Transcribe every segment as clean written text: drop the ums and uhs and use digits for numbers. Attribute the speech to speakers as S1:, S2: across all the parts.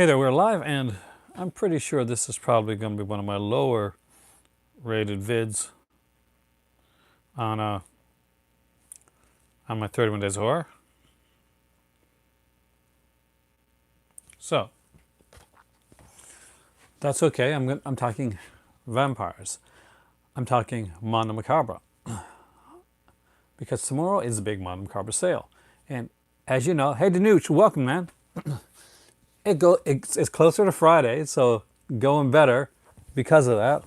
S1: Hey there, we're live, and I'm pretty sure this is probably going to be one of my lower rated vids on my 31 Days of Horror. So that's okay. I'm talking vampires. I'm talking Mondo Macabro because tomorrow is a big Mondo Macabro sale, and as you know, hey Danuch, welcome, man. It's closer to Friday, so going better because of that.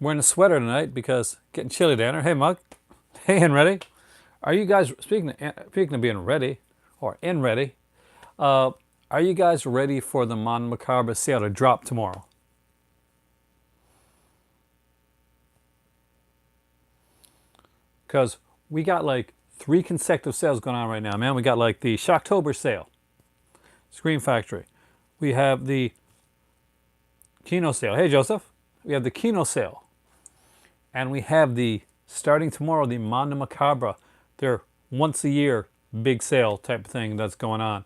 S1: Wearing a sweater tonight because getting chilly down there. Hey Mug, hey and ready. Are you guys speaking of being ready or in ready? Are you guys ready for the Mondo Macabro sale to drop tomorrow? Because we got like 3 consecutive sales going on right now, man. We got like the Shocktober sale, Scream Factory. We have the Kino sale. Hey Joseph. We have the Kino sale. And we have the, starting tomorrow, the Mondo Macabro. Their once a year big sale type of thing that's going on.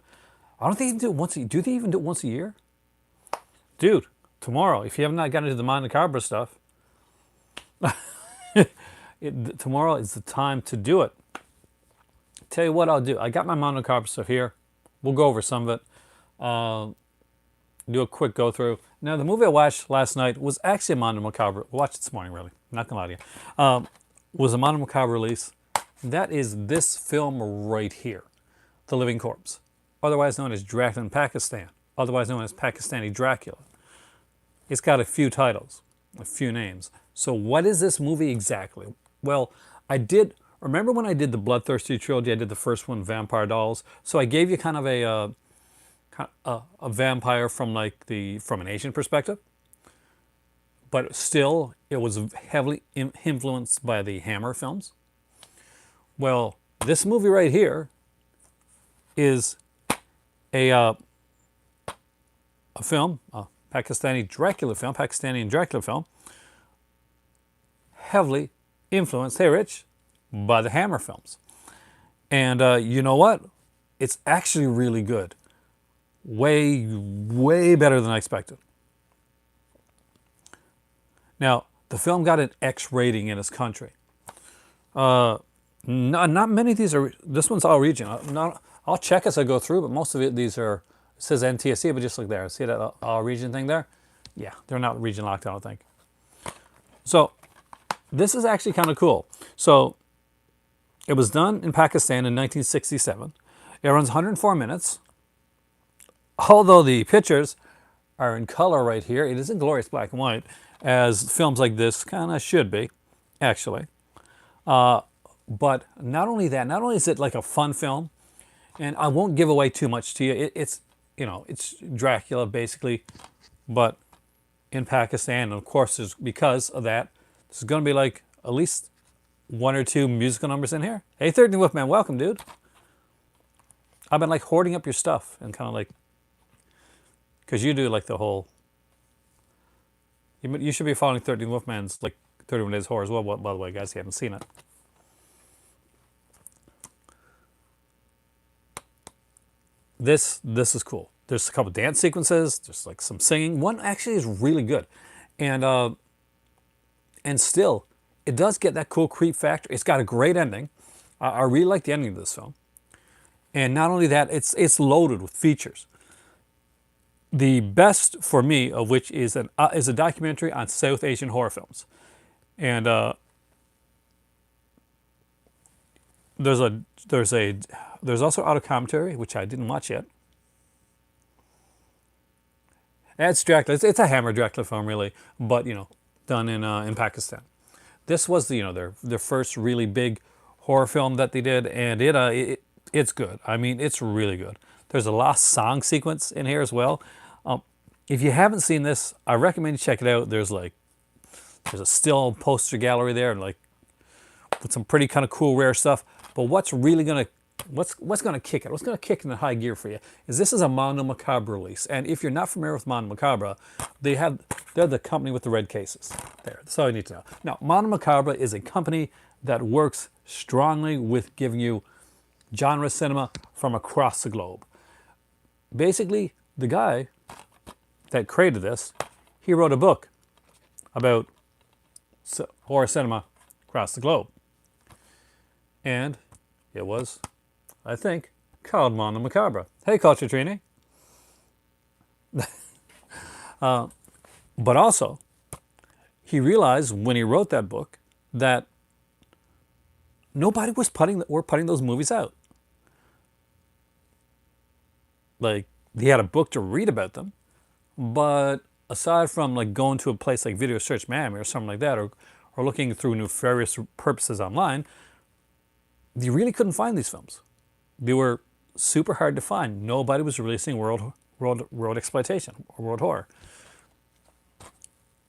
S1: I don't think they do it once a year. Do they even do it once a year? Dude, tomorrow, if you have not gotten into the Mondo Macabro stuff, tomorrow is the time to do it. Tell you what I'll do. I got my Mondo Macabro stuff here. We'll go over some of it. Do a quick go through. Now, the movie I watched last night was actually a Mondo Macabro. I watched it this morning, really. I'm not gonna lie to you. Was a Mondo Macabro release. That is this film right here, The Living Corpse, otherwise known as Dracula in Pakistan, otherwise known as Pakistani Dracula. It's got a few titles, a few names. So what is this movie exactly? Well, remember when I did the Bloodthirsty trilogy, I did the first one, Vampire Dolls. So I gave you kind of a vampire from an Asian perspective, but still it was heavily influenced by the Hammer films. Well, this movie right here is a film, a Pakistani Dracula film, heavily influenced, hey Rich, by the Hammer films. And you know what? It's actually really good. Way, way better than I expected. Now, the film got an X rating in this country. Not many of these are, this one's all region. I'll check as I go through, but most of it, these are, it says NTSC, but just look there. See that all region thing there? Yeah, they're not region locked, I don't think. So, this is actually kind of cool. So, it was done in Pakistan in 1967. It runs 104 minutes. Although the pictures are in color right here, it isn't glorious black and white, as films like this kind of should be, actually. But not only that, not only is it like a fun film, and I won't give away too much to you. It's Dracula basically, but in Pakistan, and of course, because of that, there's going to be like at least 1 or 2 musical numbers in here. Hey, 13 Wolfman, welcome, dude. I've been like hoarding up your stuff and kind of like, because you do like the whole, you should be following 13 Wolfman's like 31 Days Horror as well, by the way, guys, you haven't seen it. This is cool. There's a couple dance sequences, there's like some singing. One actually is really good. And still, it does get that cool creep factor. It's got a great ending. I really like the ending of this film. And not only that, it's loaded with features. The best for me of which is a documentary on South Asian horror films, and there's also auto commentary which I didn't watch yet. It's Dracula. It's a Hammer Dracula film really, but done in Pakistan. This was their first really big horror film that they did, and it's good. I mean, it's really good. There's a lost song sequence in here as well. If you haven't seen this, I recommend you check it out. There's a still poster gallery there, and like with some pretty kind of cool rare stuff. But what's really gonna kick it? What's gonna kick in the high gear for you is this is a Mondo Macabro release. And if you're not familiar with Mondo Macabro, they're the company with the red cases. There, that's all you need to know. Now, Mondo Macabro is a company that works strongly with giving you genre cinema from across the globe. basically, the guy that created this, he wrote a book about horror cinema across the globe. And it was, I think, called Mondo Macabro. Hey, Culture Trini. But also, he realized when he wrote that book that nobody was putting those movies out. Like, he had a book to read about them, but aside from like going to a place like Video Search Miami or something like that, or looking through nefarious purposes online, you really couldn't find these films. They were super hard to find. Nobody was releasing world exploitation or world horror.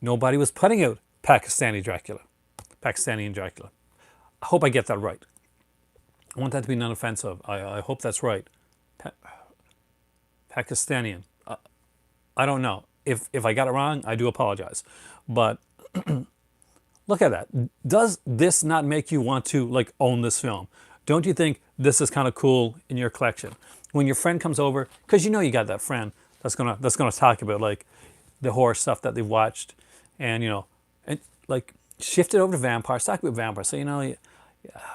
S1: Nobody was putting out Pakistani Dracula. I hope I get that right. I want that to be non-offensive. I hope that's right. Pakistani. I don't know. If I got it wrong, I do apologize. But look at that. Does this not make you want to like own this film? Don't you think this is kind of cool in your collection? When your friend comes over, because you know you got that friend that's gonna talk about like the horror stuff that they've watched, and you know, and like shift it over to vampires. Talk about vampires. So you know,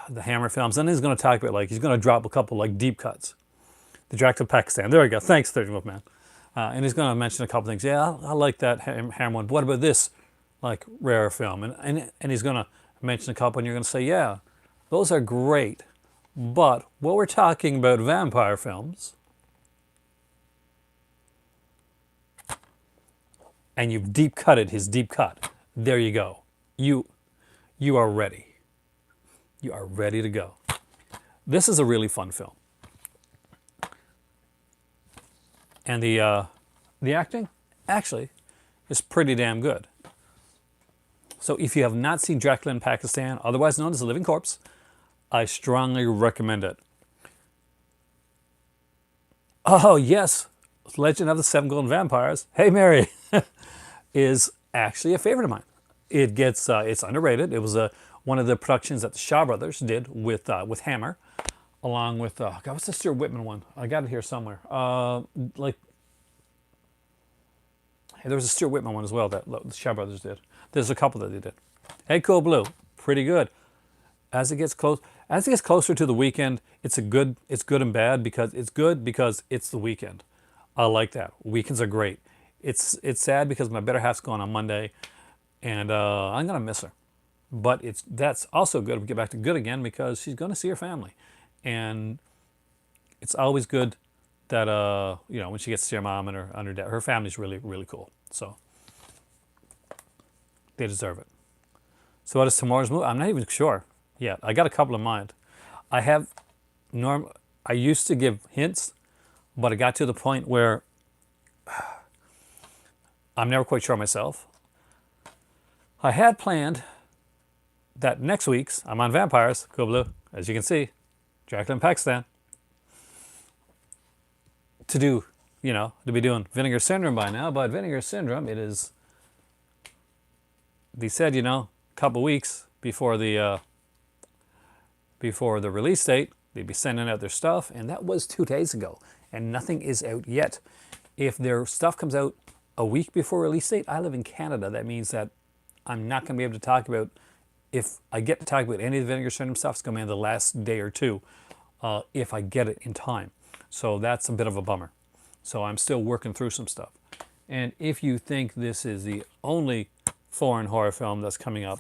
S1: the Hammer films, and he's gonna talk about like he's gonna drop a couple like deep cuts. The Dracula Pakistan. There we go. Thanks, 30 Wolf Man. And he's gonna mention a couple things. Yeah, I like that Hammer one. What about this like rare film? And he's gonna mention a couple, and you're gonna say, yeah, those are great. But what we're talking about vampire films, and you've deep cutted his deep cut. There you go. You are ready. You are ready to go. This is a really fun film. And the acting actually is pretty damn good. So if you have not seen Dracula in Pakistan, otherwise known as The Living Corpse, I strongly recommend it. Oh yes, Legend of the Seven Golden Vampires, Hey Mary, is actually a favorite of mine. It gets it's underrated. It was one of the productions that the Shaw Brothers did with Hammer, along with God, what's the Stuart Whitman one? I got it here somewhere. Like there was a Stuart Whitman one as well that the Shaw Brothers did. There's a couple that they did. Hey Cold Blue, pretty good. As it gets closer to the weekend, it's good and bad because it's good because it's the weekend. I like that. Weekends are great. It's sad because my better half's going on Monday, and I'm gonna miss her. But that's also good. We get back to good again because she's gonna see her family, and it's always good that you know, when she gets to see her mom and her dad. Her family's really really cool. So they deserve it. So what is tomorrow's movie? I'm not even sure. Yeah, I got a couple in mind. I used to give hints, but it got to the point where I'm never quite sure myself. I had planned that next week's, I'm on vampires, Cool Blue, as you can see, Dracula in Pakistan, to be doing Vinegar Syndrome by now, but Vinegar Syndrome, they said, a couple weeks before the release date, they'd be sending out their stuff, and that was 2 days ago, and nothing is out yet. If their stuff comes out a week before release date, I live in Canada. That means that I'm not going to be able to talk about, if I get to talk about any of the Vinegar Syndrome stuff, it's going to be in the last day or two, if I get it in time. So that's a bit of a bummer. So I'm still working through some stuff. And if you think this is the only foreign horror film that's coming up,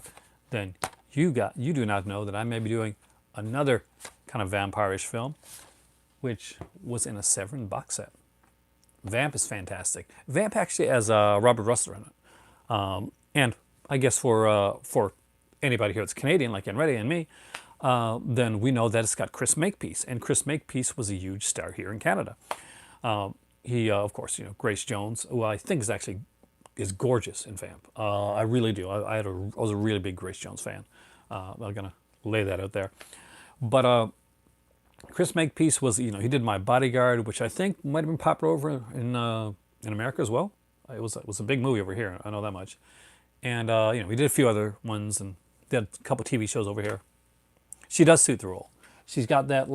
S1: then you do not know that I may be doing another kind of vampire-ish film, which was in a Severin box set. Vamp is fantastic. Vamp actually has Robert Russell in it. And I guess for anybody here that's Canadian, like Enready and me, then we know that it's got Chris Makepeace. And Chris Makepeace was a huge star here in Canada. He, of course, Grace Jones, who I think is gorgeous in Vamp. I really do. I was a really big Grace Jones fan. I'm going to lay that out there. But Chris Makepeace was, he did My Bodyguard, which I think might have been popular over in America as well. It was a big movie over here. I know that much. And he did a few other ones and did a couple TV shows over here. She does suit the role. She's got that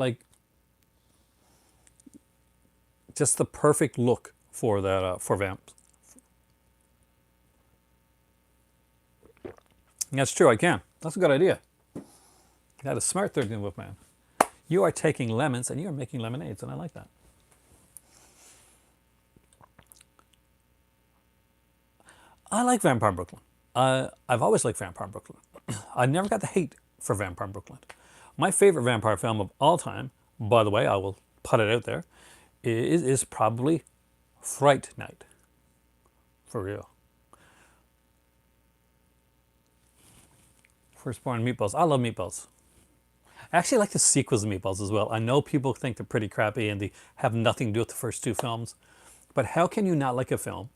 S1: just the perfect look for that for vamps. That's true, I can. That's a good idea. That is smart, 13 Wolfman. You are taking lemons and you are making lemonades, and I like that. I like Vampire Brooklyn. I've always liked Vampire Brooklyn. I never got the hate for Vampire Brooklyn. My favorite vampire film of all time, by the way, I will put it out there, is probably Fright Night. For real. Firstborn Meatballs. I love Meatballs. I actually like the sequels of Meatballs as well. I know people think they're pretty crappy and they have nothing to do with the first two films. But how can you not like a film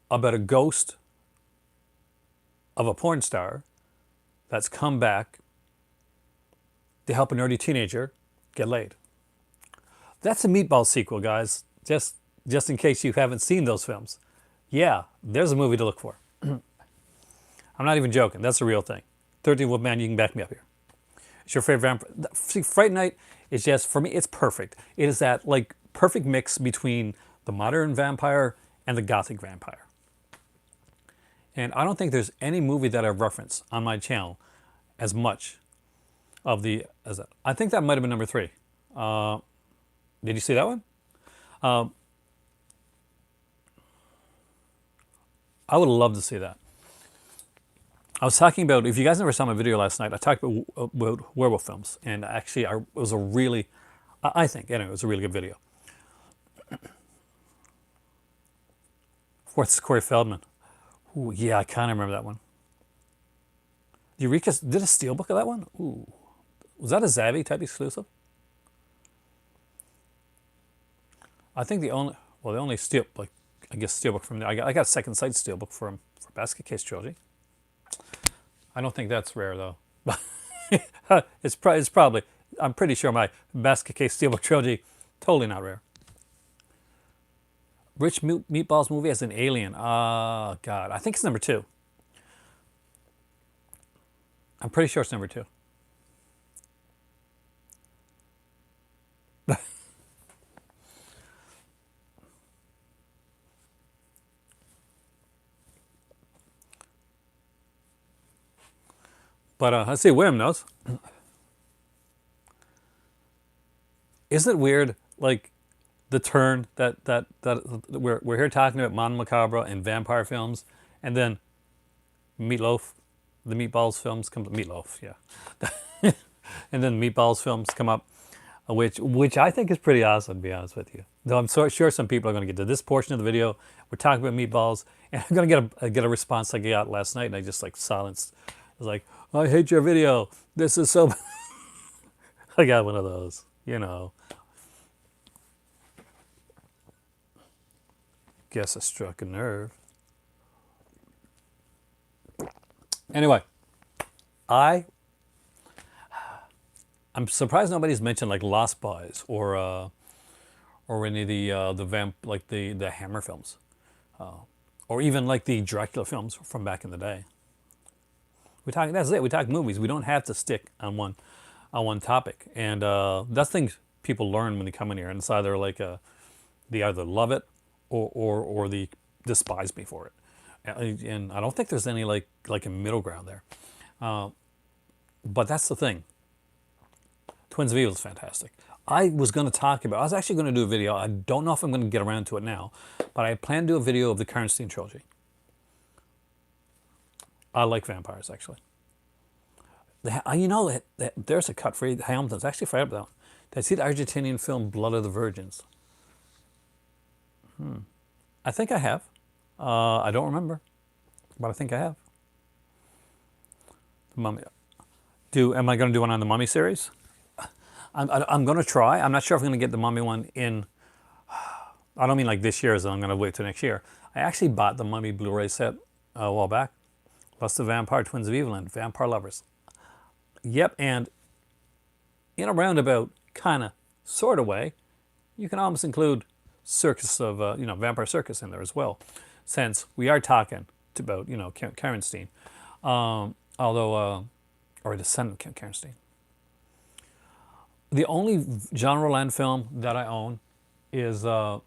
S1: about a ghost of a porn star that's come back to help a nerdy teenager get laid? That's a Meatballs sequel, guys. Just in case you haven't seen those films. Yeah, there's a movie to look for. I'm not even joking. That's a real thing. 13 Wolfman, you can back me up here. It's your favorite vampire. See, Fright Night is just, for me, it's perfect. It is that like perfect mix between the modern vampire and the gothic vampire. And I don't think there's any movie that I've referenced on my channel as much of the as that. I think that might have been number 3. Did you see that one? I would love to see that. I was talking about, if you guys never saw my video last night, I talked about werewolf films. And actually, it was a really, I think, anyway, it was a really good video. Fourth is Corey Feldman. Ooh, yeah, I kind of remember that one. Eureka did a steelbook of that one? Ooh. Was that a Zavvi type exclusive? I think the only steel, like, I guess steelbook from there. I got a second sight steelbook for Basket Case Trilogy. I don't think that's rare though. It's probably, I'm pretty sure my Basket Case Steelbook Trilogy, totally not rare. Rich Meatballs movie as an alien. Oh, God. I think it's number 2. I'm pretty sure it's number 2. But let's see, William knows. Isn't it weird, like, the turn that we're here talking about Mondo Macabro and vampire films, and then Meatloaf, the Meatballs films come, Meatloaf, yeah. And then Meatballs films come up, which I think is pretty awesome, to be honest with you. Though I'm so sure some people are going to get to this portion of the video. We're talking about Meatballs, and I'm going to get a response like I got last night, and I just like silenced. I was like, I hate your video. This is so. I got one of those, you know. Guess I struck a nerve. Anyway, I'm surprised nobody's mentioned like Lost Boys or any of the Hammer films, or even like the Dracula films from back in the day. That's it. We talk movies. We don't have to stick on one topic, and that's things people learn when they come in here. And it's either like they either love it or they despise me for it. And I don't think there's any like a middle ground there. But that's the thing. Twins of Evil is fantastic. I was actually going to do a video. I don't know if I'm going to get around to it now, but I plan to do a video of the Karnstein trilogy. I like vampires, actually. You know, there's a cut for Hamilton's. I actually forgot about that one. Did I see the Argentinian film Blood of the Virgins? I think I have. I don't remember, but I think I have. The Mummy. Am I going to do one on the Mummy series? I'm going to try. I'm not sure if I'm going to get the Mummy one in. I don't mean like this year, so I'm going to wait till next year. I actually bought the Mummy Blu-ray set a while back. Plus the Vampire, Twins of Evil, and Vampire Lovers. Yep, and in a roundabout, kind of, sort of way, you can almost include Circus of, Vampire Circus in there as well, since we are talking about, Karnstein, or a descendant of Karnstein. The only genre land film that I own is, what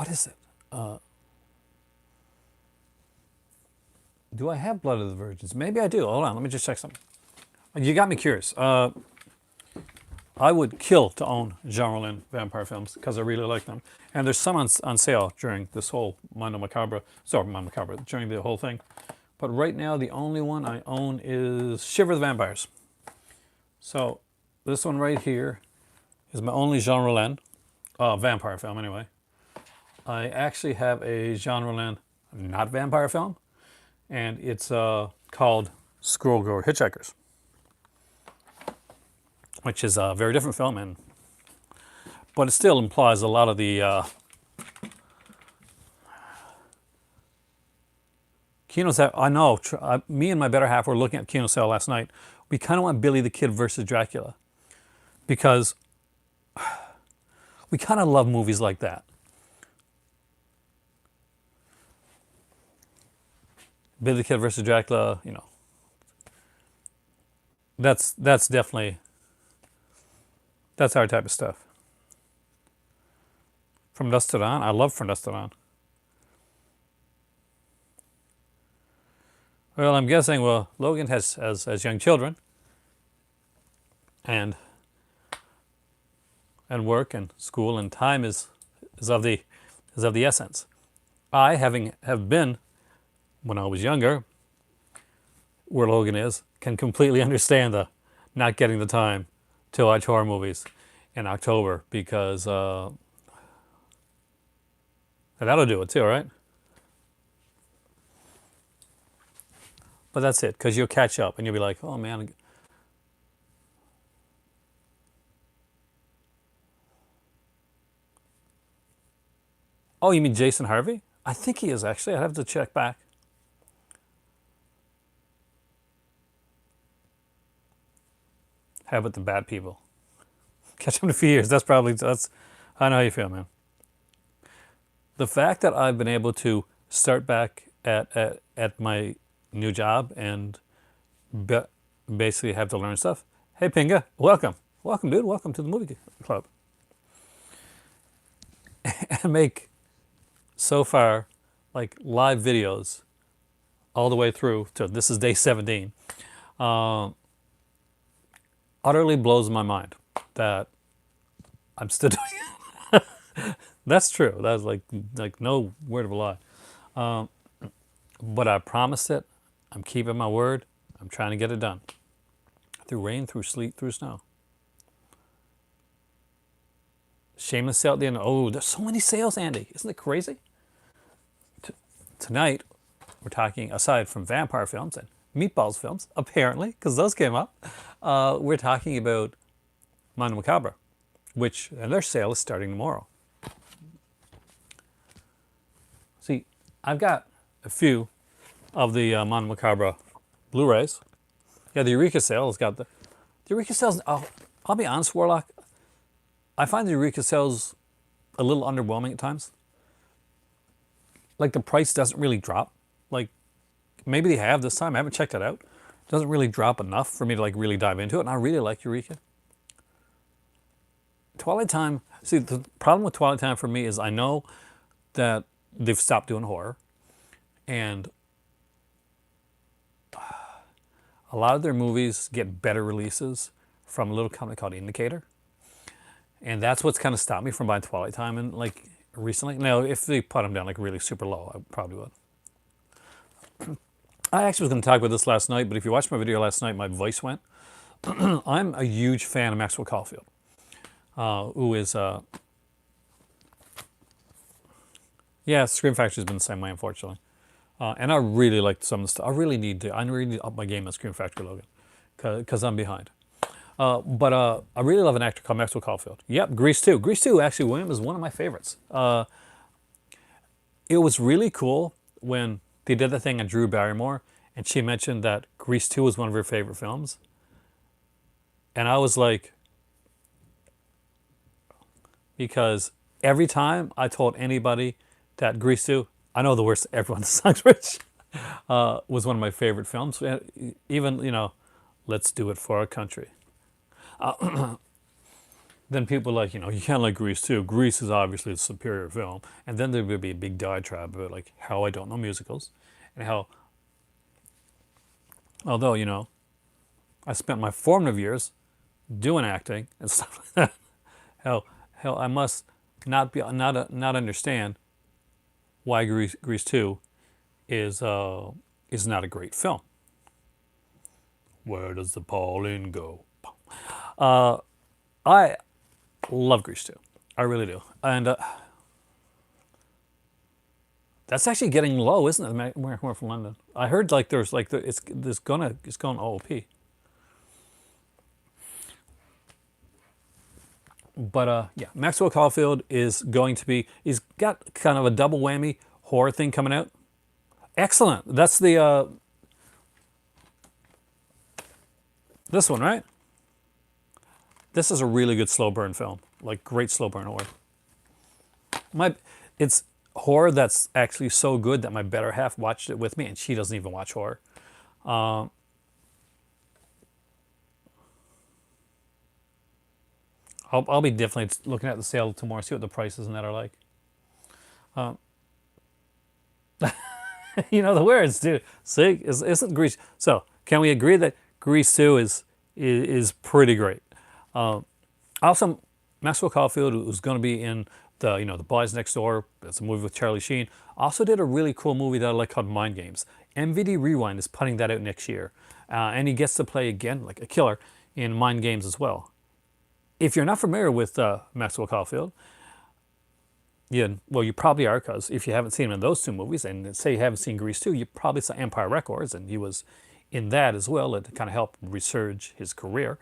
S1: is it? Do I have Blood of the Virgins? Maybe I do. Hold on, let me just check something. You got me curious. I would kill to own Jean Rollin vampire films because I really like them. And there's some on sale during this whole Mondo Macabro, during the whole thing. But right now, the only one I own is Shiver the Vampires. So this one right here is my only Jean Rollin vampire film anyway. I actually have a Jean Rollin not vampire film, and it's called Squirrel Grower Hitchhikers, which is a very different film, but it still implies a lot of the Kino Sale. I know, me and my better half were looking at Kino Sale last night. We kind of want Billy the Kid versus Dracula because we kind of love movies like that. Billy the Kid versus Dracula, you know, that's definitely, that's our type of stuff. From Dusk to Dawn, I love From Dusk to Dawn. Well, I'm guessing, well, Logan has young children and work and school, and time is of the essence. I have been, when I was younger, where Logan is, can completely understand the not getting the time to watch horror movies in October because that'll do it too, right? But that's it, because you'll catch up and you'll be like, oh man. Oh, you mean Jason Harvey? I think he is actually. I'd have to check back. How about the bad people? Catch him in a few years. That's I know how you feel, man. The fact that I've been able to start back at my new job and basically have to learn stuff. Hey, Pinga, welcome. Welcome, dude. Welcome to the movie club. And make, so far, like live videos all the way through to this is day 17. Utterly blows my mind that I'm still doing it. That's true. That's like no word of a lie. But I promised it. I'm keeping my word. I'm trying to get it done. Through rain, through sleet, through snow. Shameless sale at the end. Oh, there's so many sales, Andy. Isn't it crazy? Tonight, we're talking, aside from vampire films and Meatballs films, apparently, because those came up, we're talking about Mondo Macabro, and their sale is starting tomorrow. See, I've got a few of the Mondo Macabro Blu-rays. Yeah, the Eureka sale has got the Eureka sales. I'll be honest, Warlock. I find the Eureka sales a little underwhelming at times. Like the price doesn't really drop. Like maybe they have this time. I haven't checked it out. It doesn't really drop enough for me to like really dive into it. And I really like Eureka. Twilight Time. See, the problem with Twilight Time for me is I know that they've stopped doing horror, and a lot of their movies get better releases from a little company called Indicator. And that's what's kind of stopped me from buying Twilight Time and like recently. Now, if they put them down like really super low, I probably would. I actually was going to talk about this last night, but if you watched my video last night, my voice went. I'm a huge fan of Maxwell Caulfield, who is, yeah, Scream Factory's been the same way, unfortunately. And I really like some of the stuff. I really need to up my game on Scream Factory, Logan, because I'm behind. But I really love an actor called Maxwell Caulfield. Yep, Grease 2. Grease 2, actually, William, is one of my favorites. It was really cool when they did the thing on Drew Barrymore, and she mentioned that Grease 2 was one of her favorite films. And I was like, because every time I told anybody that Grease 2, I know the worst everyone songs Rich, was one of my favorite films. Even, Let's Do It for Our Country. then people like, you can't like Grease too. Grease is obviously a superior film. And then there would be a big diatribe about like how I don't know musicals and how, although, I spent my formative years doing acting and stuff like that, how, how I must not understand why Grease 2 is not a great film. Where does the Pauline go? I love Grease 2. I really do. And that's actually getting low, isn't it? We're from London. I heard like there's like it's going OOP. But yeah, Maxwell Caulfield is going to be. He's got kind of a double whammy horror thing coming out. Excellent. That's the this one, right? This is a really good slow burn film. Like great slow burn horror. It's horror that's actually so good that my better half watched it with me, and she doesn't even watch horror. I'll be definitely looking at the sale tomorrow, see what the prices and that are like. The words, dude. See, isn't Grease? So, can we agree that Grease 2 is pretty great? Also, Maxwell Caulfield, who's going to be in the Boys Next Door, it's a movie with Charlie Sheen, also did a really cool movie that I like called Mind Games. MVD Rewind is putting that out next year. And he gets to play again, like a killer, in Mind Games as well. If you're not familiar with Maxwell Caulfield, you probably are, because if you haven't seen him in those two movies, and say you haven't seen Grease 2, you probably saw Empire Records, and he was in that as well, and to kind of help resurge his career.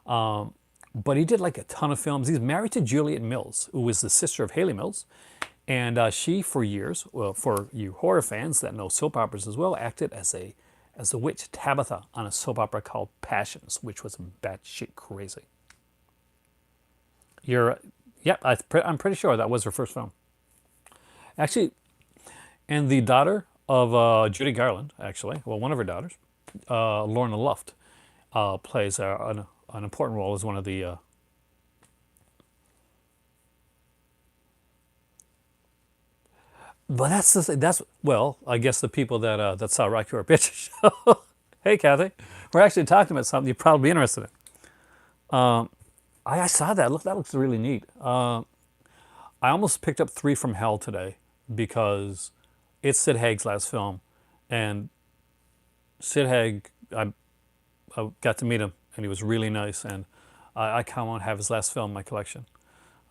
S1: But he did like a ton of films. He's married to Juliet Mills, who was the sister of Haley Mills. And she, for years, well, for you horror fans that know soap operas as well, acted as a witch Tabitha on a soap opera called Passions, which was batshit crazy. I'm pretty sure that was her first film. Actually, and the daughter of Judy Garland, actually, well, one of her daughters, Lorna Luft, plays an important role as one of the. But that's the thing. I guess the people that saw Rocky Horror Picture Show. Hey, Kathy, we're actually talking about something you'd probably be interested in. I saw that. Look, that looks really neat. I almost picked up 3 from Hell today because it's Sid Haig's last film, and Sid Haig, I got to meet him, and he was really nice, and I kind of want to have his last film in my collection,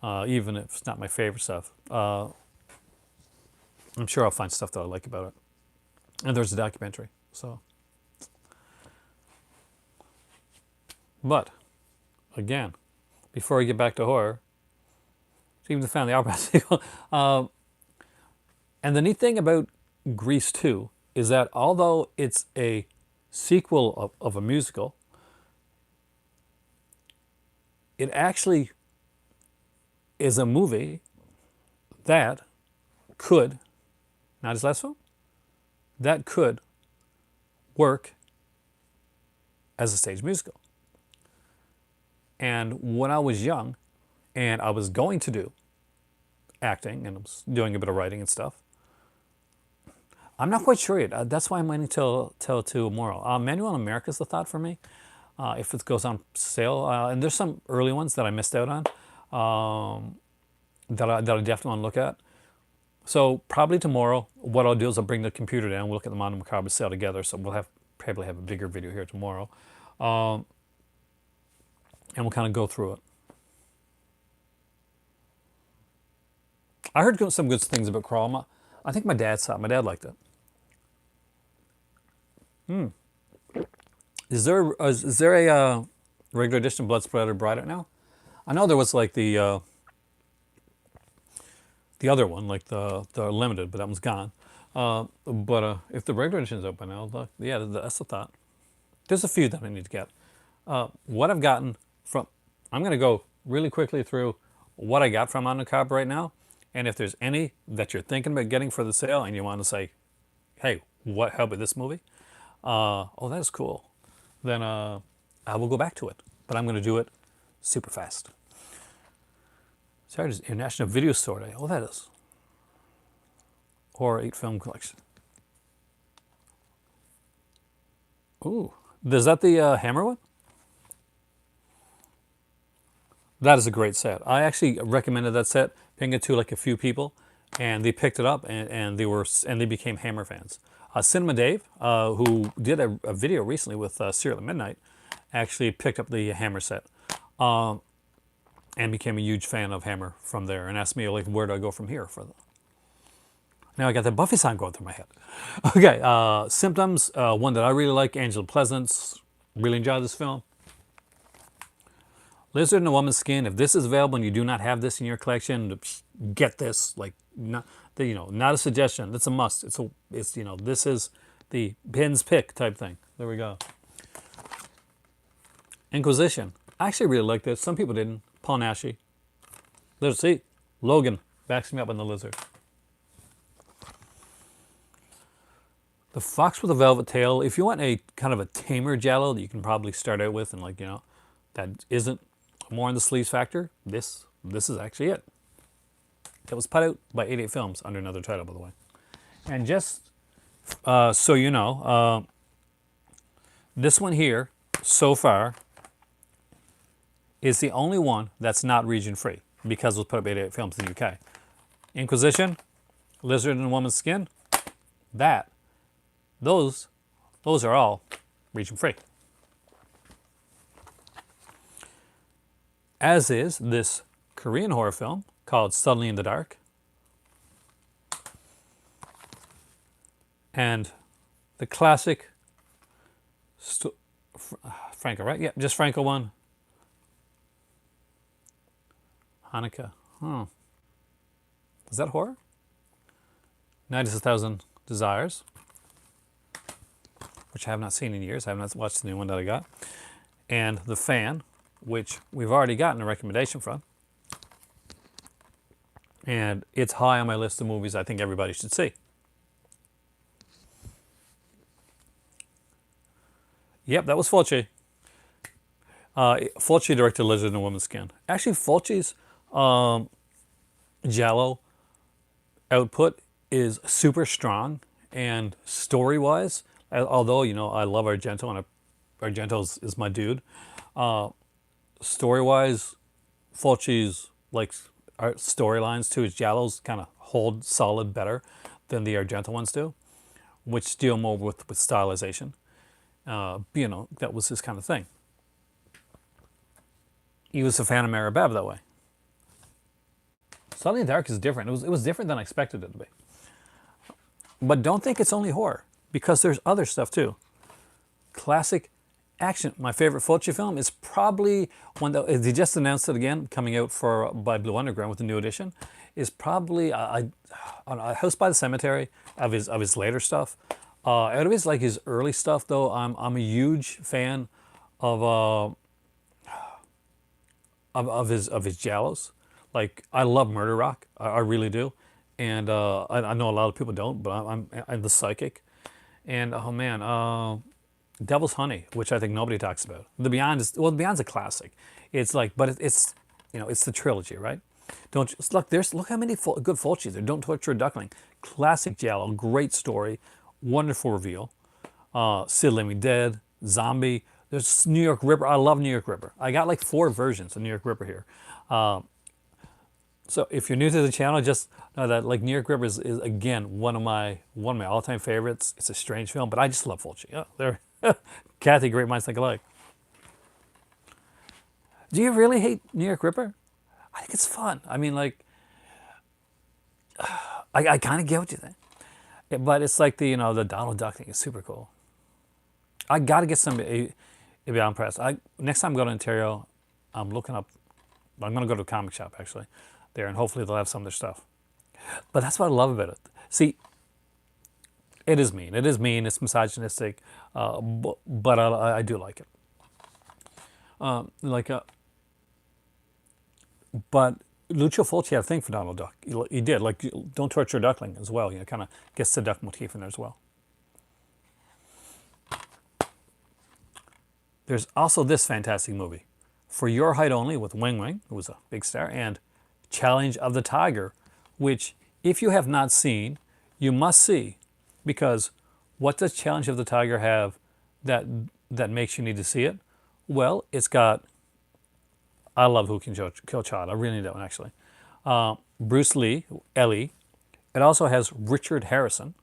S1: even if it's not my favorite stuff. I'm sure I'll find stuff that I like about it. And there's a documentary, so. But, again, before we get back to horror, even the Family Opera sequel. And the neat thing about Grease 2 is that although it's a sequel of a musical, it actually is a movie that could, not his last film, that could work as a stage musical. And when I was young, and I was going to do acting, and I was doing a bit of writing and stuff, I'm not quite sure yet. That's why I'm waiting till tomorrow. Manuel in America is the thought for me. If it goes on sale, and there's some early ones that I missed out on, that I definitely want to look at. So probably tomorrow, what I'll do is I'll bring the computer down. We'll look at the Mondo Macabro sale together. So we'll probably have a bigger video here tomorrow, and we'll kind of go through it. I heard some good things about Crawl. I think my dad saw it. My dad liked it. Is there a regular edition of Blood Splatter Bride out now? I know there was like the other one, like the limited, but that one's gone. But if the regular edition's open now, yeah, that's the thought. There's a few that I need to get. What I've gotten from, I'm going to go really quickly through what I got from Mondo Macabro right now. And if there's any that you're thinking about getting for the sale and you want to say, hey, how about this movie? Oh, that is cool. Then I will go back to it. But I'm going to do it super fast. Saturday International Video Store Day. Oh, that is. Horror 8 film collection. Ooh. Is that the Hammer one? That is a great set. I actually recommended that set, picking it to like a few people, and they picked it up and they became Hammer fans. Cinema Dave, who did a video recently with Serial at Midnight, actually picked up the Hammer set and became a huge fan of Hammer from there, and asked me like, where do I go from here for them? Now I got the Buffy song going through my head. Okay, Symptoms, one that I really like, Angela Pleasance. Really enjoyed this film. Lizard in a Woman's Skin. If this is available and you do not have this in your collection, get this. Like, not a suggestion. It's a must. This is the pin's pick type thing. There we go. Inquisition. I actually really liked this. Some people didn't. Paul Naschy. Let's see. Logan backs me up on the lizard. The Fox with a Velvet Tail. If you want a kind of a tamer giallo that you can probably start out with, and that isn't more in the sleaze factor, this is actually it. It was put out by 88 Films under another title, by the way. And just so you know, this one here, so far, is the only one that's not region free because it was put up by 88 Films in the UK. Inquisition, Lizard in a Woman's Skin, those are all region free. As is this Korean horror film called Suddenly in the Dark. And the classic Franco, right? Yeah, just Franco one. Hanukkah. Is that horror? 96,000 Desires, which I have not seen in years. I have not watched the new one that I got. And The Fan, which we've already gotten a recommendation from. And it's high on my list of movies I think everybody should see. Yep, that was Fulci. Fulci directed Lizard in a Woman's Skin. Actually, Fulci's giallo output is super strong, and story-wise, although, I love Argento, and Argento is my dude, story-wise, Fulci's storylines to his giallos kind of hold solid better than the Argento ones do, which deal more with stylization. That was his kind of thing. He was a fan of Maribab that way. Suddenly in the Dark is different. It was different than I expected it to be. But don't think it's only horror, because there's other stuff too. Classic action. My favorite Fulci film is probably one that they just announced it again, coming out by Blue Underground with the new edition. Is probably a House by the Cemetery of his later stuff. Out of his early stuff though, I'm a huge fan of his giallos. Like, I love Murder Rock, I really do, and I know a lot of people don't, but I'm the psychic, and oh man, Devil's Honey, which I think nobody talks about. The Beyond's a classic. It's like, but it's it's the trilogy, right? Look how many good Fulcis there. Don't Torture a Duckling, classic giallo, great story, wonderful reveal. Sid Living Dead, Zombie. There's New York Ripper. I love New York Ripper. I got like 4 versions of New York Ripper here. So if you're new to the channel, just know that New York Ripper is again one of my all-time favorites. It's a strange film, but I just love Fulci. Oh, there, Kathy, great minds think alike. Do you really hate New York Ripper? I think it's fun. I mean, I kind of get what you think, but it's like the Donald Duck thing is super cool. I got to get some ABI Press. Next time I go to Ontario, I'm looking up. I'm going to go to a comic shop actually there, and hopefully they'll have some of their stuff. But that's what I love about it. See, it is mean. It is mean. It's misogynistic, but I do like it. But Lucio Fulci had a thing for Donald Duck. He did. Don't Torture a Duckling as well. Kind of gets the duck motif in there as well. There's also this fantastic movie, For Your Height Only, with Wing Wing, who was a big star, and Challenge of the Tiger, which if you have not seen, you must see, because what does Challenge of the Tiger have that makes you need to see it? Well, it's got, I love Who Can Kill Child. I really need that one actually. Bruce Lee, Ellie. It also has Richard Harrison.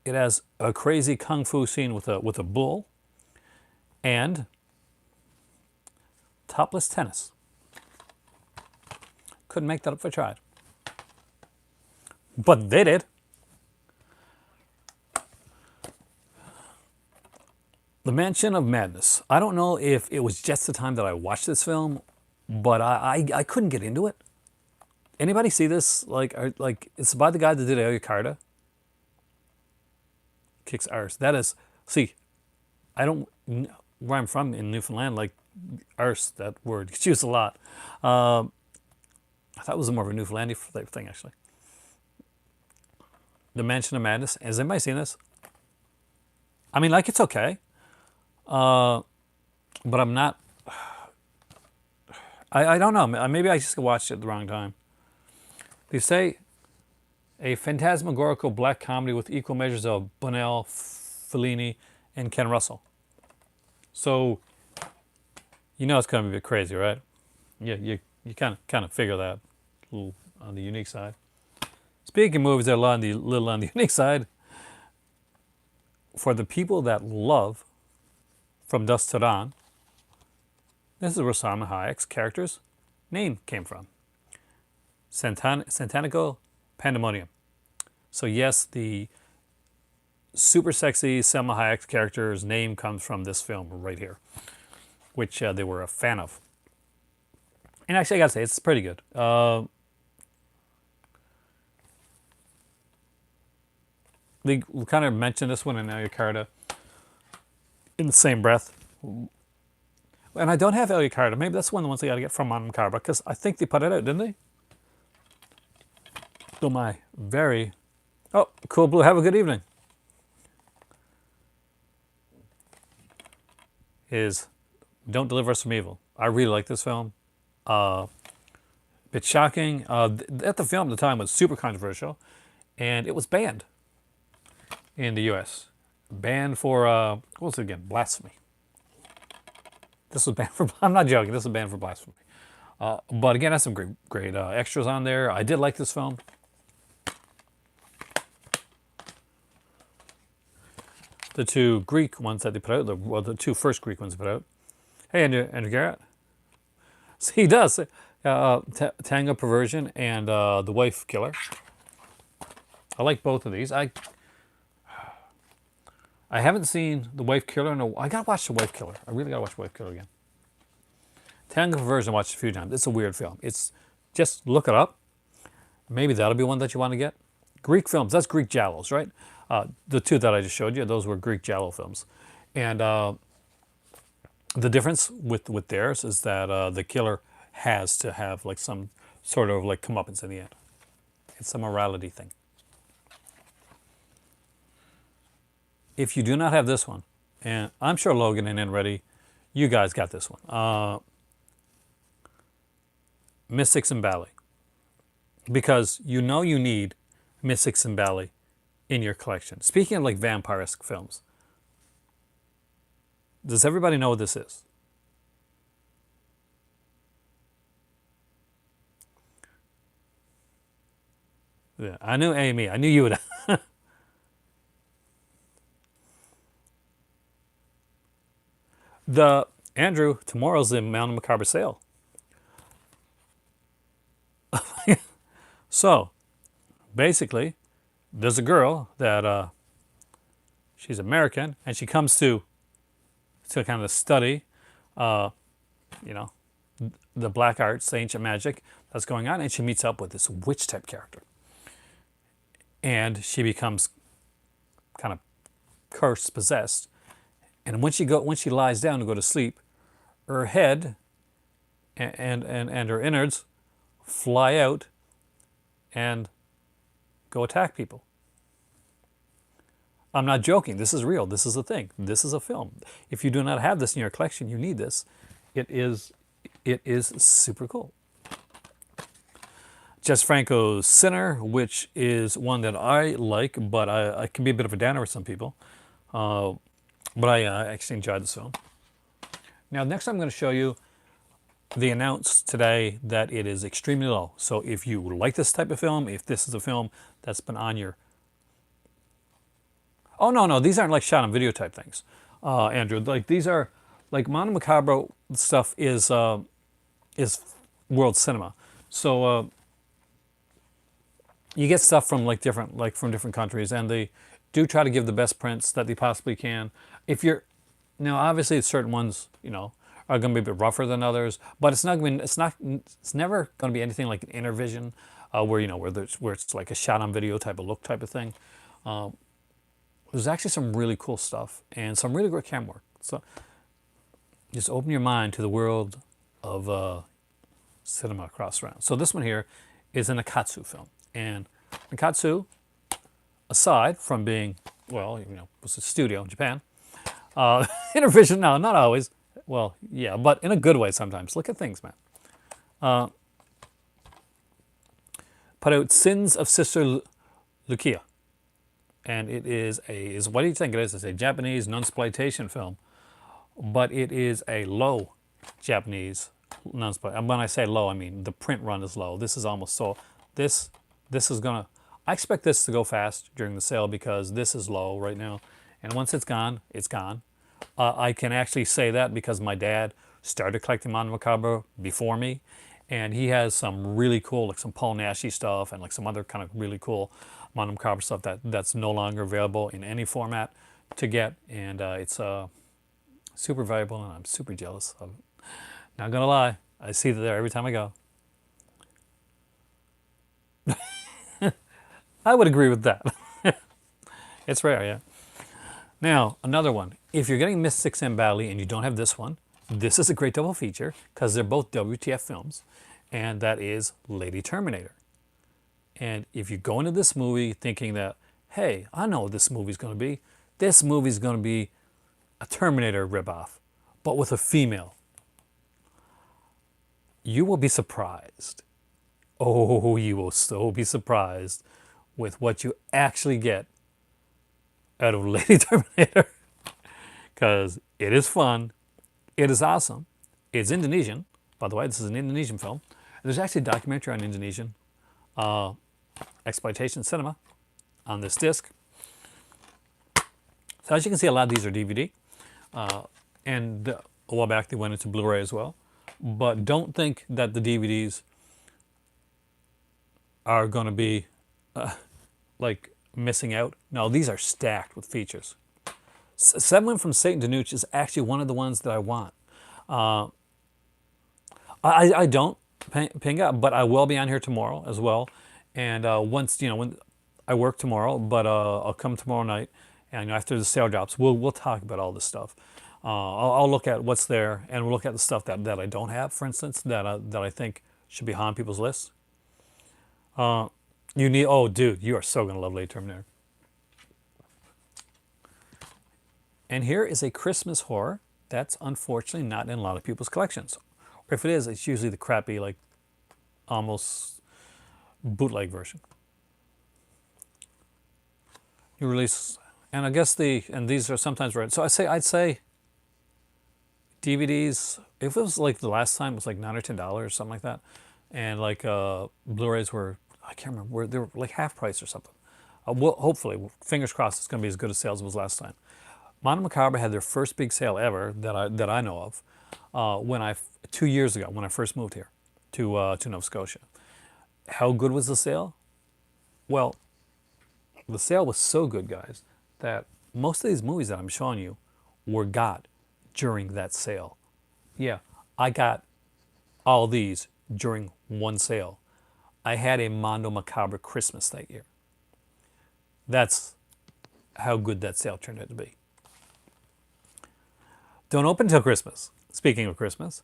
S1: It has a crazy kung fu scene with a bull, and topless tennis. Couldn't make that up if I tried. But they did. The Mansion of Madness. I don't know if it was just the time that I watched this film, but I couldn't get into it. Anybody see this? Like it's by the guy that did Alucarda. Kicks arse. That is, see, I don't, where I'm from in Newfoundland, like arse, that word gets used a lot. I thought it was more of a Newfoundlandy type thing actually. The Mansion of Madness. Has anybody seen this? I mean, like, it's okay. But I'm not, I don't know. Maybe I just watched it at the wrong time. They say a phantasmagorical black comedy with equal measures of Buñuel, Fellini, and Ken Russell. So, you know it's going to be a bit crazy, right? You kind of figure that, a little on the unique side. Speaking of movies that are a little on the unique side, for the people that love From Dusk to Dawn, this is where Salma Hayek's character's name came from. Santanico Pandemonium. So yes, the super sexy Salma Hayek character's name comes from this film right here, which they were a fan of. And actually, I gotta say, it's pretty good. They kind of mentioned this one in Alucarda in the same breath. And I don't have Alucarda. Maybe that's one of the ones they got to get from Mondo Macabro, because I think they put it out, didn't they? Oh my, very... Oh, cool blue, have a good evening. Is Don't Deliver Us From Evil. I really like this film. Bit shocking. At the film at the time was super controversial, and it was banned in the U.S. Banned for, what was it again? Blasphemy. This was banned for, I'm not joking, this was banned for blasphemy. But again, that's some great extras on there. I did like this film. The two Greek ones that they put out, the two first Greek ones they put out. Hey, Andrew Garrett. So he does. Tango Perversion and The Wife Killer. I like both of these. I haven't seen The Wife Killer. No, I gotta watch The Wife Killer. I really gotta watch The Wife Killer again. Tango Perversion I watched a few times. It's a weird film. It's just look it up. Maybe that'll be one that you want to get. Greek films. That's Greek giallos, right? The two that I just showed you, those were Greek giallo films. And the difference with theirs is that the killer has to have like some sort of like comeuppance in the end. It's a morality thing. If you do not have this one, and I'm sure Logan and Enready, you guys got this one. Mystics in Bali. Because you know you need Mystics in Bali in your collection. Speaking of like vampire-esque films, does everybody know what this is? Yeah, I knew Amy. I knew you would. Andrew, tomorrow's the Mondo Macabro sale. So, basically, there's a girl that she's American, and she comes to kind of study, you know, the black arts, ancient magic that's going on, and she meets up with this witch type character, and she becomes kind of cursed, possessed, and when she lies down to go to sleep, her head and her innards fly out and go attack people. I'm not joking. This is real. This is a thing. This is a film. If you do not have this in your collection, you need this. It is super cool. Jess Franco's Sinner, which is one that I like, but I can be a bit of a downer with some people. But I actually enjoyed this film. Now, next I'm going to show you, they announced today that it is extremely low. So if you like this type of film, if this is a film that's been on your... Oh, no, these aren't like shot on video type things, Andrew. Like these are, like Mondo Macabro stuff is world cinema. So you get stuff from like different countries, and they do try to give the best prints that they possibly can. If you're... Now, obviously, certain ones, are going to be a bit rougher than others, but it's never going to be anything like an Intervision, where it's like a shot-on-video type of thing. There's actually some really cool stuff and some really great camera work. So, just open your mind to the world of cinema across around. So this one here is an Akatsu film, and Akatsu, aside from being, was a studio in Japan. Intervision, no, not always. Well, yeah, but in a good way sometimes. Look at things, man. Put out Sins of Sister Lucia. And it is what do you think it is? It's a Japanese nunsploitation film. But it is a low Japanese nunsploitation. And when I say low, I mean the print run is low. This is almost so... This is gonna... I expect this to go fast during the sale because this is low right now. And once it's gone, it's gone. I can actually say that because my dad started collecting Mondo Macabro before me, and he has some really cool, like some Paul Naschy stuff and like some other kind of really cool Mondo Macabro stuff that's no longer available in any format to get, and it's super valuable, and I'm super jealous of it. Not gonna lie, I see it there every time I go. I would agree with that. It's rare, yeah. Now, another one. If you're getting Mystics and Bali and you don't have this one, this is a great double feature because they're both WTF films, and that is Lady Terminator. And if you go into this movie thinking that, hey, I know what this movie's going to be. This movie's going to be a Terminator ripoff, but with a female. You will be surprised. Oh, you will so be surprised with what you actually get out of Lady Terminator, because it is fun, it is awesome, it's Indonesian, by the way. This is an Indonesian film. There's actually a documentary on Indonesian exploitation cinema on this disc. So as you can see, a lot of these are DVD, and a while back they went into Blu-ray as well. But don't think that the DVDs are going to be like missing out. No, these are stacked with features. Seven from Satan to Nooch is actually one of the ones that I want. I don't, Pinga, but I will be on here tomorrow as well. And once, when I work tomorrow, but I'll come tomorrow night, and after the sale drops, we'll talk about all this stuff. I'll look at what's there, and we'll look at the stuff that I don't have, for instance, that I think should be on people's lists. Oh, dude, you are so going to love Lady Terminator. And here is a Christmas horror that's unfortunately not in a lot of people's collections. Or if it is, it's usually the crappy, like, almost bootleg version. New release, and I guess these are sometimes right. So I'd say DVDs, if it was like the last time, it was like $9 or $10 or something like that. And like Blu-rays were, I can't remember, they were like half price or something. Well, hopefully, fingers crossed, it's going to be as good a sale as it was last time. Mondo Macabro had their first big sale ever that I know of 2 years ago when I first moved here to Nova Scotia. How good was the sale? Well, the sale was so good, guys, that most of these movies that I'm showing you were got during that sale. Yeah, I got all these during one sale. I had a Mondo Macabro Christmas that year. That's how good that sale turned out to be. Don't Open Till Christmas, speaking of Christmas,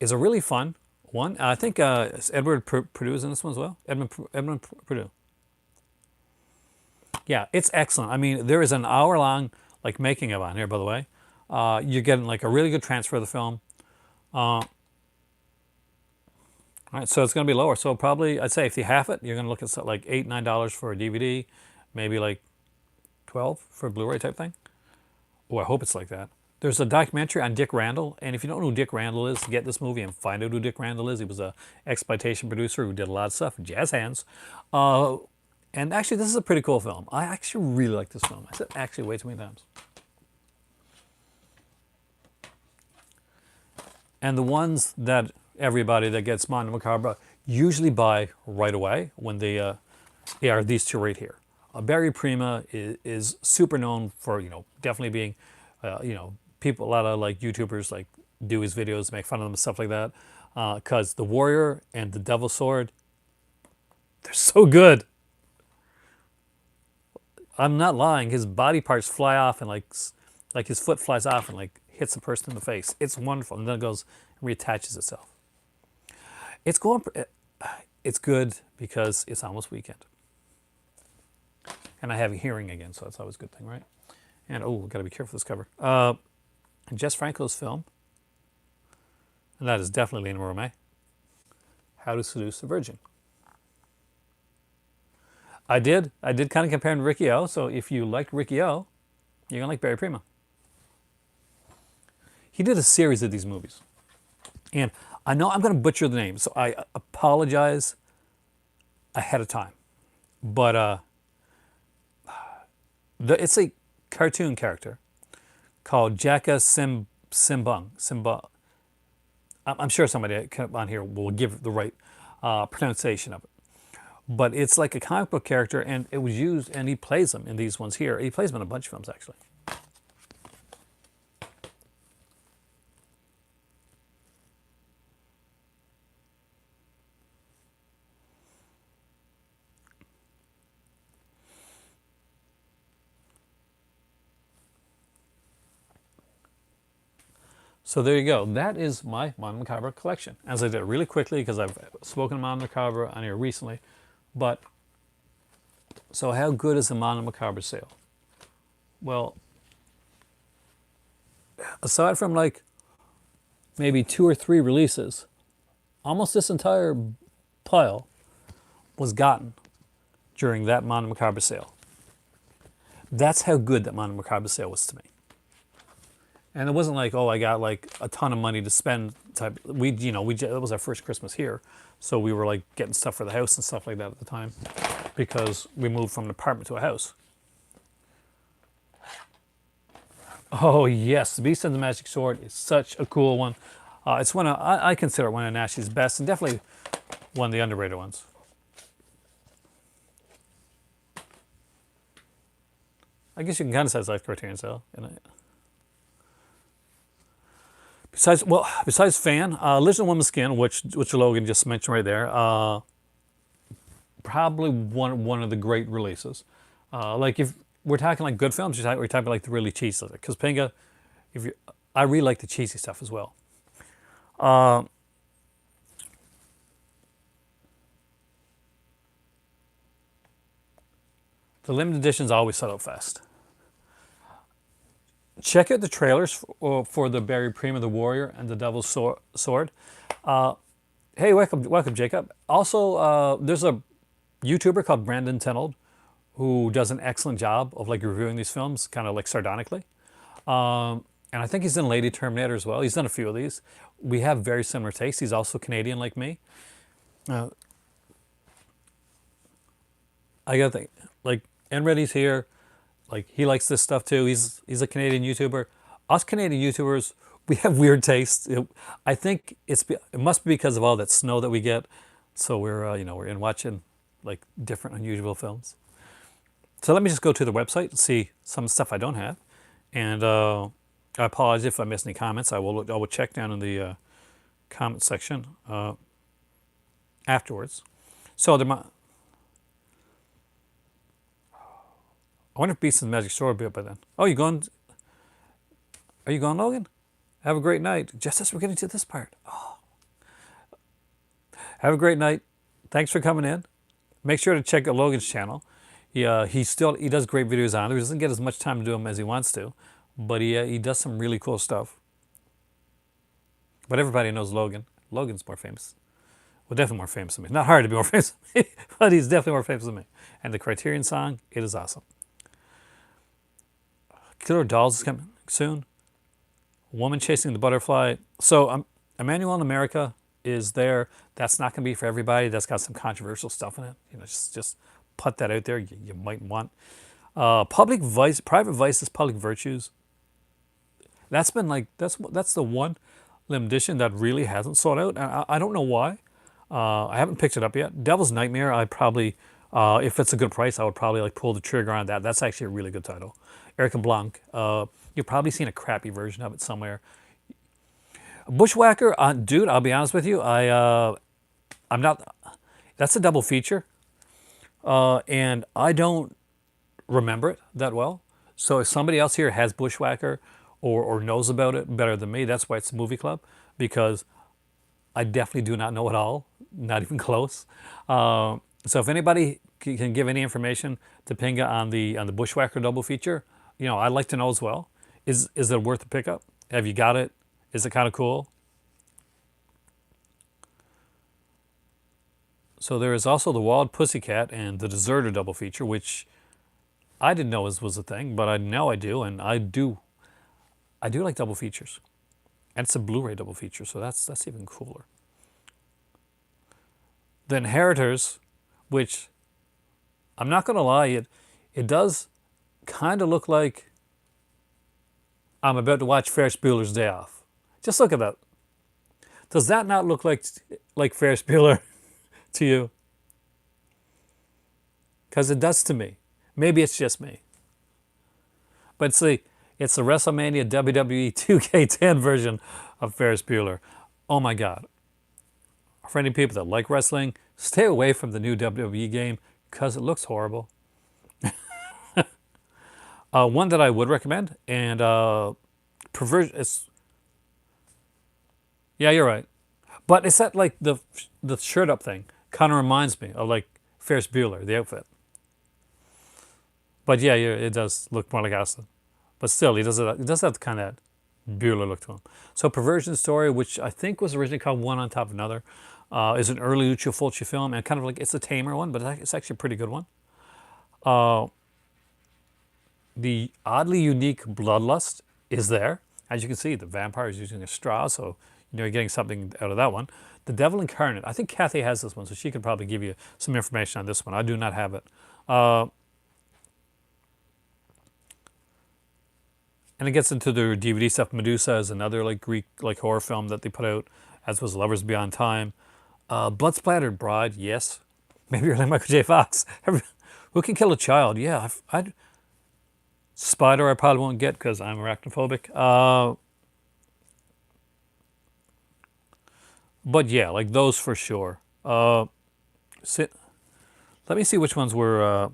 S1: is a really fun one. I think Edward Purdue is in this one as well. Edmund Purdue. Yeah, it's excellent. I mean, there is an hour-long like making of on here, by the way. You're getting like a really good transfer of the film. All right, so it's going to be lower. So probably, I'd say if you have it, you're going to look at like $8, $9 for a DVD, maybe like 12 for a Blu-ray type thing. Oh, I hope it's like that. There's a documentary on Dick Randall, and if you don't know who Dick Randall is, get this movie and find out who Dick Randall is. He was a exploitation producer who did a lot of stuff, jazz hands. Uh, and actually, this is a pretty cool film. I actually really like this film. I said actually way too many times. And the ones that everybody that gets Mondo Macabro usually buy right away when they are these two right here. Barry Prima is super known for, definitely being, people, a lot of like YouTubers like do his videos, make fun of them and stuff like that. Because the Warrior and the Devil's Sword, they're so good. I'm not lying. His body parts fly off and like his foot flies off and like hits a person in the face. It's wonderful. And then it goes and reattaches itself. It's going. It's good because it's almost weekend, and I have a hearing again, so that's always a good thing, right? And oh, got to be careful with this cover. Jess Franco's film, and that is definitely Lena Romay. How to Seduce a Virgin. I did kind of compare him to Ricky O. So if you like Ricky O, you're gonna like Barry Prima. He did a series of these movies, and I know I'm gonna butcher the name, so I apologize ahead of time. But it's a cartoon character called Jacka Simbang. I'm sure somebody on here will give the right pronunciation of it. But it's like a comic book character, and it was used, and he plays them in these ones here. He plays them in a bunch of films, actually. So there you go. That is my Mondo Macabro collection. As I did it really quickly because I've spoken Mondo Macabro on here recently. But, so how good is the Mondo Macabro sale? Well, aside from like maybe 2 or 3 releases, almost this entire pile was gotten during that Mondo Macabro sale. That's how good that Mondo Macabro sale was to me. And it wasn't like, oh, I got like a ton of money to spend. Type. It was our first Christmas here, so we were like getting stuff for the house and stuff like that at the time, because we moved from an apartment to a house. Oh yes, The Beast and the Magic Sword is such a cool one. It's one of, I consider it one of Nashi's best, and definitely one of the underrated ones. I guess you can kind of say it's like Criterion sale. Besides Fan, Legend of Woman's Skin, which Logan just mentioned right there, probably one of the great releases. Like if we're talking like good films, we're talking like the really cheesy stuff. Because Pinga, I really like the cheesy stuff as well. The limited editions always sell out fast. Check out the trailers for the Barry Prima, the Warrior, and the Devil's Sword. Hey, welcome, Jacob. Also, there's a YouTuber called Brandon Tenold who does an excellent job of like reviewing these films, kind of like sardonically. And I think he's done Lady Terminator as well. He's done a few of these. We have very similar tastes. He's also Canadian like me. I gotta think, like, Enready's here. Like, he likes this stuff too. He's a Canadian YouTuber. Us Canadian YouTubers, we have weird tastes. I think it must be because of all that snow that we get. So we're in watching like different unusual films. So let me just go to the website and see some stuff I don't have. And I apologize if I missed any comments. I will check down in the comment section afterwards. So I wonder if Beast and the Magic Sword will be up by then. Oh, you going? Are you going, Logan? Have a great night. Just as we're getting to this part. Oh. Have a great night. Thanks for coming in. Make sure to check out Logan's channel. He does great videos on it. He doesn't get as much time to do them as he wants to, but he does some really cool stuff. But everybody knows Logan. Logan's more famous. Well, definitely more famous than me. Not hard to be more famous than me, but he's definitely more famous than me. And the Criterion song, it is awesome. Killer Dolls is coming soon. Woman Chasing the Butterfly. So Emmanuel in America is there. That's not going to be for everybody. That's got some controversial stuff in it. Just put that out there. You might want. Public Vice, Private Vices, Public Virtues. That's been like that's the one limited edition that really hasn't sold out. And I don't know why. I haven't picked it up yet. Devil's Nightmare. I probably, if it's a good price, I would probably like pull the trigger on that. That's actually a really good title. Erica Blanc. You've probably seen a crappy version of it somewhere. Bushwhacker, dude. I'll be honest with you. I'm not. That's a double feature, and I don't remember it that well. So if somebody else here has Bushwhacker or knows about it better than me, that's why it's a movie club, because I definitely do not know it all, not even close. So if anybody can give any information to Pinga on the Bushwhacker double feature, I'd like to know as well. Is it worth a pickup? Have you got it? Is it kind of cool? So there is also the Wild Pussycat and the Deserter double feature, which I didn't know was a thing, but now I do, and I do like double features. And it's a Blu-ray double feature, so that's even cooler. The Inheritors, which I'm not going to lie, it does kind of look like I'm about to watch Ferris Bueller's Day Off. Just look at that. Does that not look like Ferris Bueller to you? Because it does to me. Maybe it's just me. But see, it's the WrestleMania WWE 2K10 version of Ferris Bueller. Oh my God. For any people that like wrestling, stay away from the new WWE game because it looks horrible. One that I would recommend, and Perversion. Yeah, you're right. But it's that like the shirt up thing kind of reminds me of like Ferris Bueller, the outfit. But yeah, it does look more like Aston. But still, he does have kind of Bueller look to him. So Perversion Story, which I think was originally called One on Top of Another, is an early Lucio Fulci film, and kind of like it's a tamer one, but it's actually a pretty good one. The oddly unique Bloodlust is there. As you can see, the vampire is using a straw, so you're getting something out of that one. The Devil Incarnate. I think Kathy has this one, so she could probably give you some information on this one. I do not have it. And it gets into their DVD stuff. Medusa is another like Greek like horror film that they put out, as was Lovers Beyond Time. Blood Splattered Bride, yes. Maybe you're like Michael J. Fox. Who Can Kill a Child? Yeah, Spider I probably won't get because I'm arachnophobic. But yeah, like those for sure. Let me see which ones were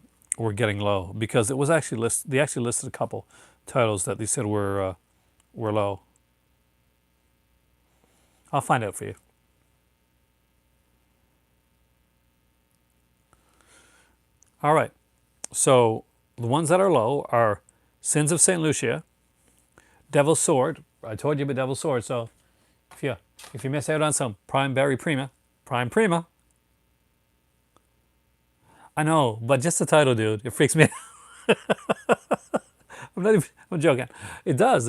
S1: getting low, because it was actually they actually listed a couple titles that they said were low. I'll find out for you. All right. So the ones that are low are Sins of St. Lucia, Devil's Sword. I told you about Devil's Sword, so if you miss out on some Prime Prima. I know, but just the title, dude, it freaks me out. I'm joking. It does.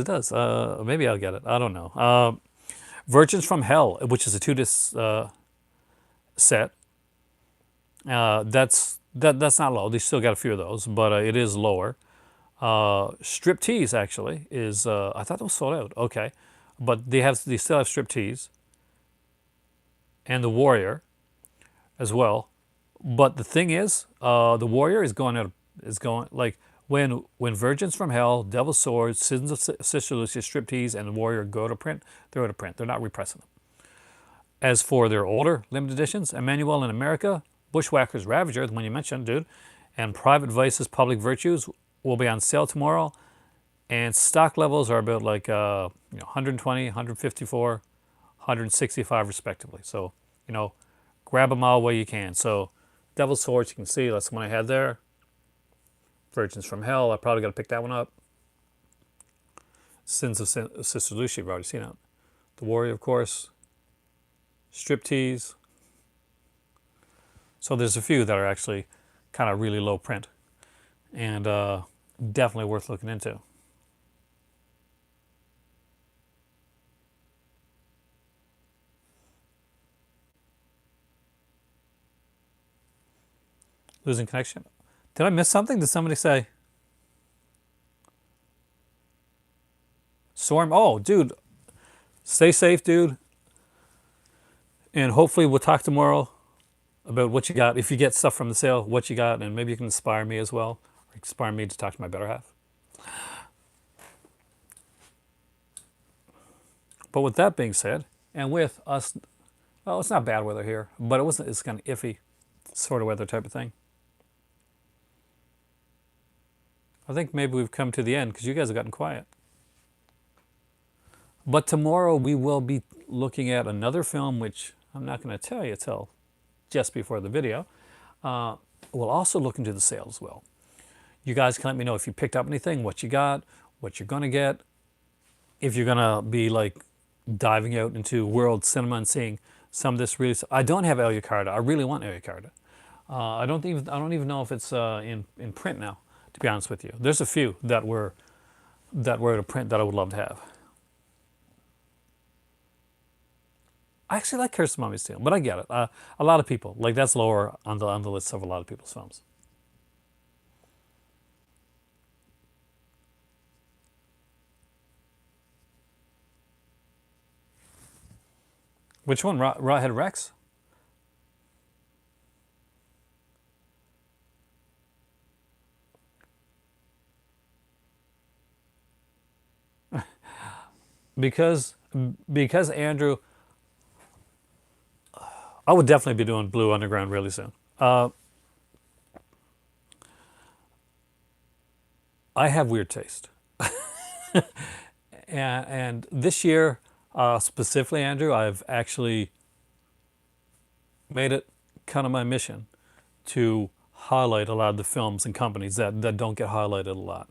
S1: Maybe I'll get it. I don't know. Virgins from Hell, which is a 2-disc set. That's not low. They still got a few of those, but it is lower. Striptease actually is. I thought it was sold out. Okay, but they still have Striptease and the Warrior as well. But the thing is, the Warrior is going like when Virgins from Hell, Devil's Sword, Sins of Sister Lucia, Striptease, and the Warrior go to print. They're out of print. They're not repressing them. As for their older limited editions, Emmanuel in America, Bushwhacker's Ravager, the one you mentioned, dude, and Private Vices, Public Virtues will be on sale tomorrow, and stock levels are about like 120, 154, 165 respectively. So grab them all while you can. So Devil's Swords, you can see that's the one I had there. Virgins from Hell, I probably got to pick that one up. Sins of Sister Lucia, you've already seen it. The Warrior, of course. Striptease. So there's a few that are actually kind of really low print, and definitely worth looking into. Losing connection. Did I miss something? Did somebody say storm? Oh, dude, stay safe, dude. And hopefully we'll talk tomorrow about what you got. If you get stuff from the sale, what you got, and maybe you can inspire me as well, or inspire me to talk to my better half. But with that being said, and with us, well, it's not bad weather here, but it wasn't. It's kind of iffy, sort of weather type of thing. I think maybe we've come to the end because you guys have gotten quiet. But tomorrow we will be looking at another film, which I'm not going to tell you till just before the video. We'll also look into the sale as well. You guys can let me know if you picked up anything, what you got, what you're going to get. If you're going to be like diving out into world cinema and seeing some of this really. I don't have Alucarda. I really want Alucarda. I don't even know if it's in print now. To be honest with you, there's a few that were out of print that I would love to have. I actually like Curse of Mummy's Tale, but I get it. A lot of people like that's lower on the list of a lot of people's films. Which one? Rawhead Rex? Because Andrew, I would definitely be doing Blue Underground really soon. I have weird taste, and this year specifically, Andrew, I've actually made it kind of my mission to highlight a lot of the films and companies that don't get highlighted a lot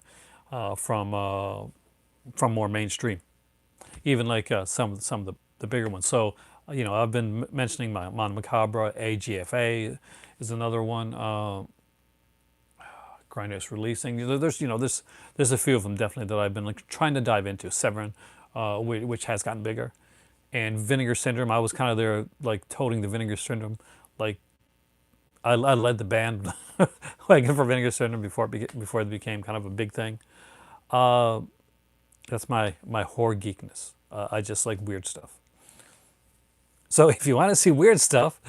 S1: from more mainstream, even like some of the bigger ones. So I've been mentioning my Mondo Macabro, AGFA is another one. Grindhouse Releasing. There's a few of them definitely that I've been like trying to dive into. Severin, which has gotten bigger, and Vinegar Syndrome. I was kind of there like toting the Vinegar Syndrome. Like I led the band like for Vinegar Syndrome before it became kind of a big thing. That's my horror geekness. I just like weird stuff. So if you want to see weird stuff,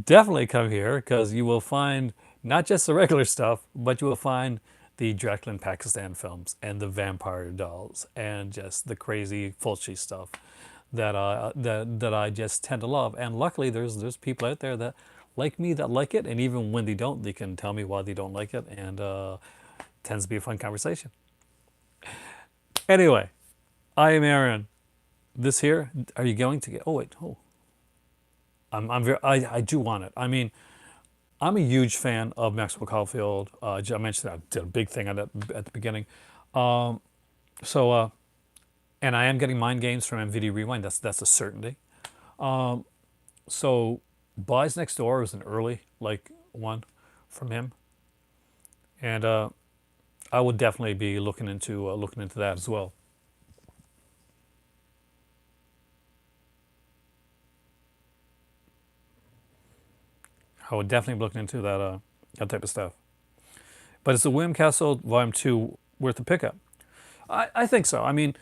S1: definitely come here because you will find not just the regular stuff, but you will find the Dracula in Pakistan films and the vampire dolls and just the crazy Fulci stuff that I just tend to love. And luckily, there's people out there that like me that like it, and even when they don't, they can tell me why they don't like it, and tends to be a fun conversation. Anyway, I am Aaron. This here, are you going to get? Oh wait, oh. I do want it. I mean, I'm a huge fan of Maxwell Caulfield. I mentioned I did a big thing on it at the beginning. And I am getting Mind Games from MVD Rewind. That's a certainty. So Boys Next Door is an early one from him, and I would definitely be looking into that as well. I would definitely be looking into that type of stuff. But it's a William Castle Volume 2 worth a pickup. I think so. I mean,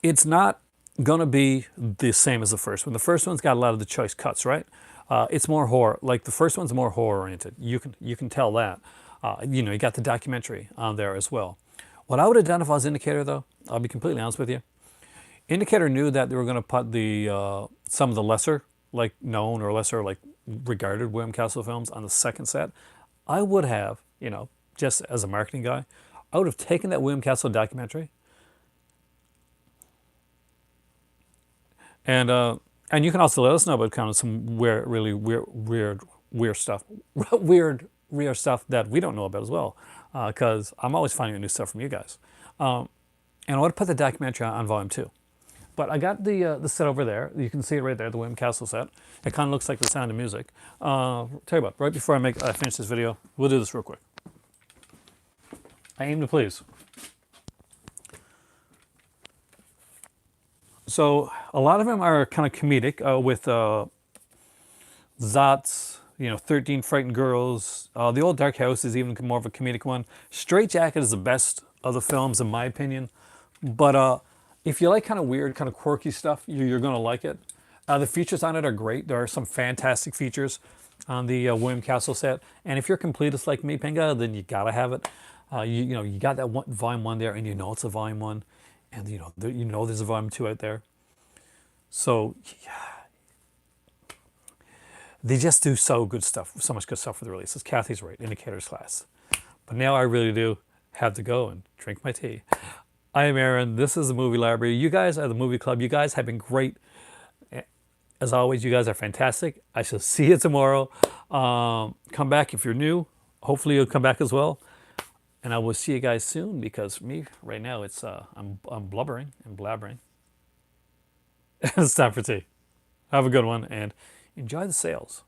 S1: it's not going to be the same as the first one. The first one's got a lot of the choice cuts, right? It's more horror. Like the first one's more horror oriented. You can tell that. You got the documentary on there as well. What I would identify as Indicator, though, I'll be completely honest with you. Indicator knew that they were going to put the some of the lesser known or lesser regarded William Castle films on the second set. I would have, just as a marketing guy, I would have taken that William Castle documentary and you can also let us know about kind of some really weird stuff, weird stuff that we don't know about as well, because I'm always finding new stuff from you guys. And I would put the documentary on Volume 2. But I got the set over there. You can see it right there, the William Castle set. It kind of looks like The Sound of Music. Tell you what, right before I finish this video, we'll do this real quick. I aim to please. So a lot of them are kind of comedic with Zot's, 13 Frightened Girls. The Old Dark House is even more of a comedic one. Straight Jacket is the best of the films, in my opinion. But if you like kind of weird, kind of quirky stuff, you're going to like it. The features on it are great. There are some fantastic features on the William Castle set. And if you're a completist like me, Pinga, then you got to have it. You got that volume 1 there, and you know it's a volume 1. And there's a volume 2 out there. So yeah, they just do so much good stuff for the releases. Kathy's right, indicators class. But now I really do have to go and drink my tea. I am Aaron. This is the Movie Library. You guys are the Movie Club. You guys have been great. As always, you guys are fantastic. I shall see you tomorrow. Come back if you're new. Hopefully you'll come back as well. And I will see you guys soon, because me right now I'm blubbering and blabbering. It's time for tea. Have a good one and enjoy the sales.